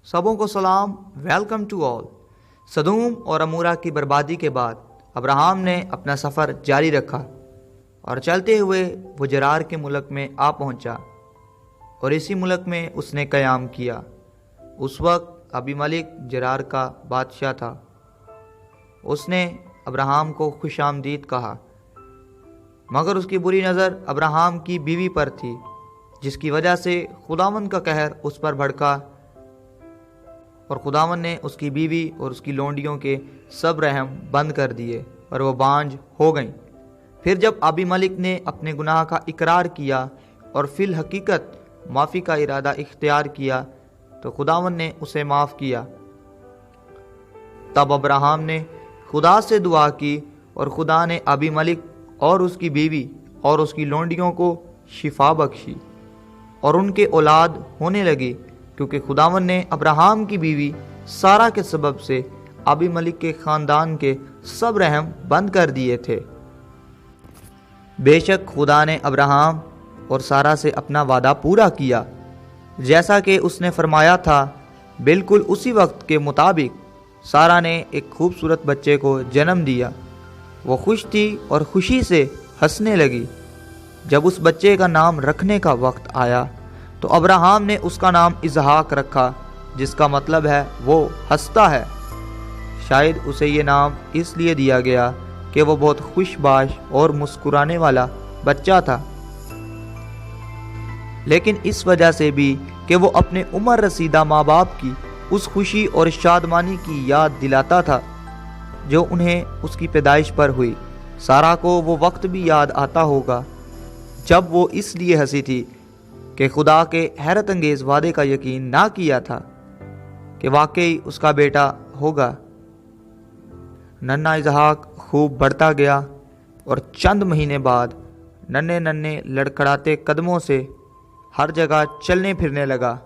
सबों को सलाम, वेलकम टू ऑल। सदूम और अमूरा की बर्बादी के बाद अब्राहम ने अपना सफ़र जारी रखा और चलते हुए वो जरार के मुल्क में आ पहुंचा और इसी मुल्क में उसने क़याम किया। उस वक्त अबीमलिक जरार का बादशाह था। उसने अब्राहम को खुशामदीद कहा, मगर उसकी बुरी नज़र अब्राहम की बीवी पर थी, जिसकी वजह से खुदावंद का कहर उस पर भड़का और खुदावंद ने उसकी बीवी और उसकी लोंडियों के सब रहम बंद कर दिए और वो बांझ हो गईं। फिर जब अबीमलिक ने अपने गुनाह का इकरार किया और फिल हकीकत माफ़ी का इरादा इख्तियार किया तो खुदावंद ने उसे माफ़ किया। तब अब्राहम ने खुदा से दुआ की और खुदा ने अबीमलिक और उसकी बीवी और उसकी लोंडियों को शिफा बख्शी और उनके औलाद होने लगी, क्योंकि खुदावंद ने अब्राहम की बीवी सारा के सबब से अबीमलिक के ख़ानदान के सब रहम बंद कर दिए थे। बेशक खुदा ने अब्राहम और सारा से अपना वादा पूरा किया, जैसा कि उसने फरमाया था। बिल्कुल उसी वक्त के मुताबिक सारा ने एक खूबसूरत बच्चे को जन्म दिया। वो खुश थी और खुशी से हंसने लगी। जब उस बच्चे का नाम रखने का वक्त आया तो अब्राहम ने उसका नाम इसहाक रखा, जिसका मतलब है वो हंसता है। शायद उसे ये नाम इसलिए दिया गया कि वो बहुत खुशबाश और मुस्कुराने वाला बच्चा था, लेकिन इस वजह से भी कि वो अपने उम्र रसीदा माँ बाप की उस खुशी और शादमानी की याद दिलाता था जो उन्हें उसकी पैदाइश पर हुई। सारा को वो वक्त भी याद आता होगा जब वो इसलिए हंसी थी कि खुदा के हैरत अंगेज़ वादे का यकीन ना किया था कि वाकई उसका बेटा होगा। नन्ना इसहाक खूब बढ़ता गया और चंद महीने बाद नन्हे नन्हे लड़खड़ाते कदमों से हर जगह चलने फिरने लगा।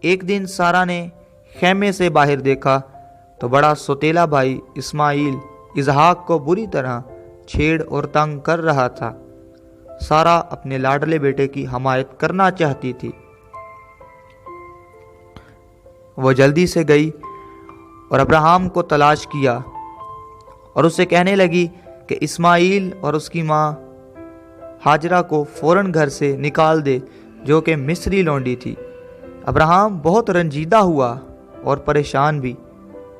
एक दिन सारा ने खेमे से बाहर देखा तो बड़ा सौतेला भाई इस्माइल इसहाक को बुरी तरह छेड़ और तंग कर रहा था। सारा अपने लाडले बेटे की हमायत करना चाहती थी। वो जल्दी से गई और अब्राहम को तलाश किया और उससे कहने लगी कि इस्माइल और उसकी माँ हाजरा को फौरन घर से निकाल दे, जो कि मिस्री लौंडी थी। अब्राहम बहुत रंजीदा हुआ और परेशान भी।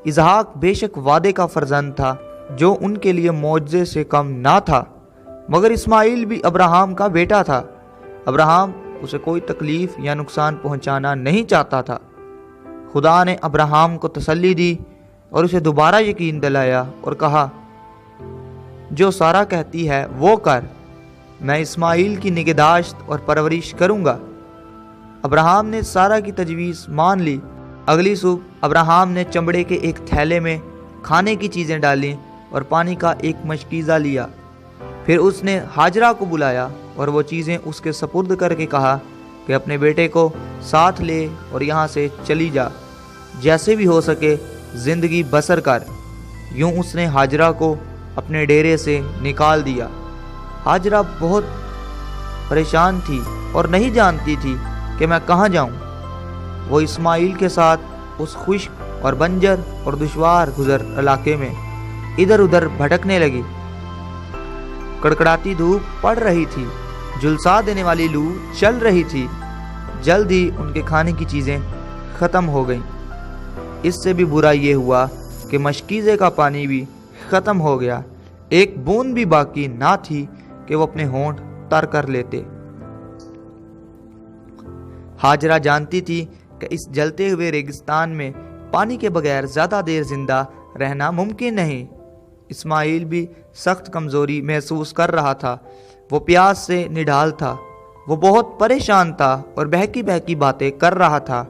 इसहाक बेशक वादे का फर्जंद था, जो उनके लिए मौजज़े से कम ना था, मगर इस्माइल भी अब्राहम का बेटा था। अब्राहम उसे कोई तकलीफ या नुकसान पहुंचाना नहीं चाहता था। खुदा ने अब्राहम को तसल्ली दी और उसे दोबारा यकीन दिलाया और कहा, जो सारा कहती है वो कर, मैं इस्माइल की निगहदाश्त और परवरिश करूंगा। अब्राहम ने सारा की तजवीज़ मान ली। अगली सुबह अब्राहम ने चमड़े के एक थैले में खाने की चीज़ें डालीं और पानी का एक मशकीज़ा लिया। फिर उसने हाजरा को बुलाया और वो चीज़ें उसके सपुर्द करके कहा कि अपने बेटे को साथ ले और यहाँ से चली जा, जैसे भी हो सके ज़िंदगी बसर कर। यूँ उसने हाजरा को अपने डेरे से निकाल दिया। हाजरा बहुत परेशान थी और नहीं जानती थी कि मैं कहाँ जाऊँ। वो इस्माइल के साथ उस खुश्क और बंजर और दुश्वार गुजर इलाके में इधर उधर भटकने लगी। कड़कड़ाती धूप पड़ रही थी, झुलसा देने वाली लू चल रही थी। जल्द ही उनके खाने की चीज़ें ख़त्म हो गईं। इससे भी बुरा ये हुआ कि मशकीज़े का पानी भी ख़त्म हो गया। एक बूंद भी बाकी ना थी कि वो अपने होंठ तर कर लेते। हाजरा जानती थी कि इस जलते हुए रेगिस्तान में पानी के बगैर ज़्यादा देर जिंदा रहना मुमकिन नहीं। इस्माइल भी सख्त कमज़ोरी महसूस कर रहा था। वो प्यास से निढाल था। वो बहुत परेशान था और बहकी बहकी बातें कर रहा था।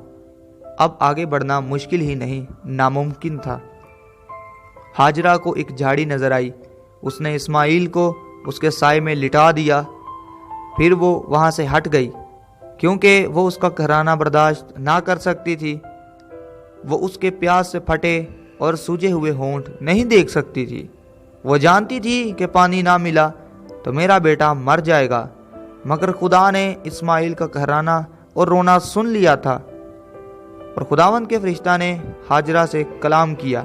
अब आगे बढ़ना मुश्किल ही नहीं, नामुमकिन था। हाजरा को एक झाड़ी नज़र आई। उसने इस्माइल को उसके साए में लिटा दिया। फिर वो वहाँ से हट गई, क्योंकि वो उसका घराना बर्दाश्त ना कर सकती थी। वो उसके प्यास से फटे और सूजे हुए होंठ नहीं देख सकती थी। वो जानती थी कि पानी ना मिला तो मेरा बेटा मर जाएगा, मगर खुदा ने इस्माइल का घराना और रोना सुन लिया था। اور خداوند کے فرشتہ نے ہاجرہ سے کلام کیا۔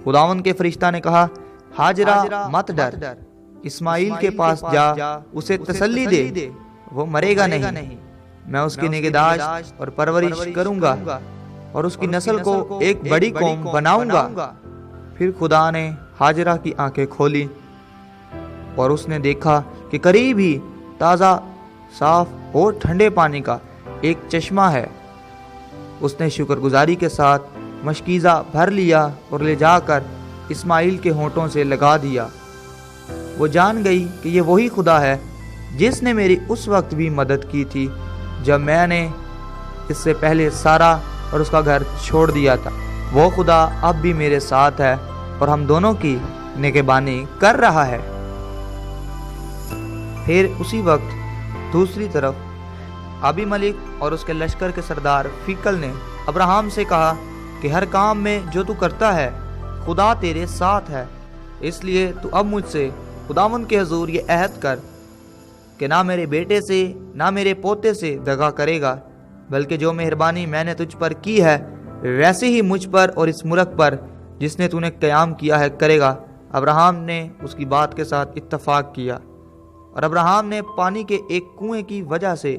خداوند کے فرشتہ نے کہا، ہاجرہ مت ڈر، اسماعیل کے پاس جا، اسے تسلی دے، وہ مرے گا نہیں، میں اس کی نگہداشت اور پرورش کروں گا اور اس کی نسل کو ایک بڑی قوم بناؤں گا۔ پھر خدا نے ہاجرہ کی آنکھیں کھولی اور اس نے دیکھا کہ قریب ہی تازہ، صاف اور ٹھنڈے پانی کا ایک چشمہ ہے۔ اس نے شکر گزاری کے ساتھ مشکیزہ بھر لیا اور لے جا کر اسماعیل کے ہونٹوں سے لگا دیا۔ وہ جان گئی کہ یہ وہی خدا ہے جس نے میری اس وقت بھی مدد کی تھی جب میں نے اس سے پہلے سارا اور اس کا گھر چھوڑ دیا تھا۔ وہ خدا اب بھی میرے ساتھ ہے اور ہم دونوں کی نگہبانی کر رہا ہے۔ پھر اسی وقت دوسری طرف ابی ملک اور اس کے لشکر کے سردار فیکل نے ابراہیم سے کہا کہ ہر کام میں جو تو کرتا ہے خدا تیرے ساتھ ہے، اس لیے تو اب مجھ سے خداوند کے حضور یہ عہد کر کہ نہ میرے بیٹے سے نہ میرے پوتے سے دغا کرے گا، بلکہ جو مہربانی میں نے تجھ پر کی ہے ویسے ہی مجھ پر اور اس ملک پر جس نے تو نے قیام کیا ہے کرے گا۔ ابراہیم نے اس کی بات کے ساتھ اتفاق کیا، اور ابراہیم نے پانی کے ایک کنویں کی وجہ سے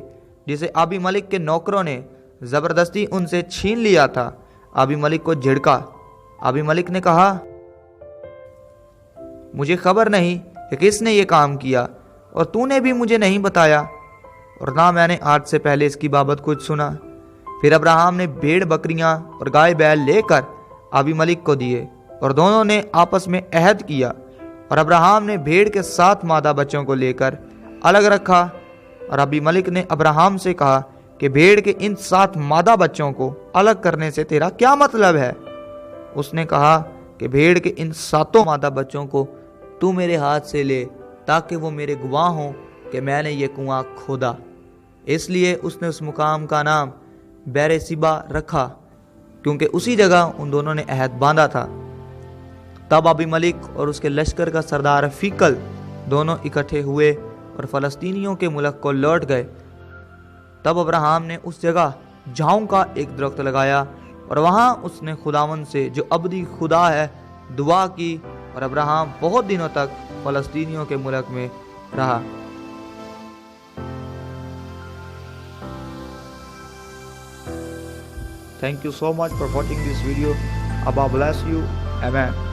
جسے ابی ملک کے نوکروں نے زبردستی ان سے چھین لیا تھا، ابی ملک کو جھڑکا۔ ابی ملک نے کہا، مجھے خبر نہیں کہ کس نے یہ کام کیا، اور تو نے بھی مجھے نہیں بتایا، اور نہ میں نے آج سے پہلے اس کی بابت کچھ سنا۔ پھر ابراہیم نے بھیڑ بکریاں اور گائے بیل لے کر ابی ملک کو دیے، اور دونوں نے آپس میں عہد کیا، اور ابراہیم نے بھیڑ کے 7 مادہ بچوں کو لے کر الگ رکھا، اور ابی ملک نے ابراہیم سے کہا کہ بھیڑ کے ان 7 مادہ بچوں کو الگ کرنے سے تیرا کیا مطلب ہے؟ اس نے کہا کہ بھیڑ کے ان 7 مادہ بچوں کو تو میرے ہاتھ سے لے تاکہ وہ میرے گواہ ہوں کہ میں نے یہ کنواں کھودا۔ اس لیے اس نے اس مقام کا نام بیرسیبا رکھا، کیونکہ اسی جگہ ان دونوں نے عہد باندھا تھا۔ تب ابی ملک اور اس کے لشکر کا سردار فیکل دونوں اکٹھے ہوئے اور فلسطینیوں کے ملک کو لوٹ گئے۔ تب ابراہیم نے اس جگہ جھاؤں کا ایک درخت لگایا، اور وہاں اس نے خداوند سے جو ابدی خدا ہے دعا کی، اور ابراہیم بہت دنوں تک فلسطینیوں کے ملک میں رہا۔ Thank you so much for watching this video. Allah bless you. Amen.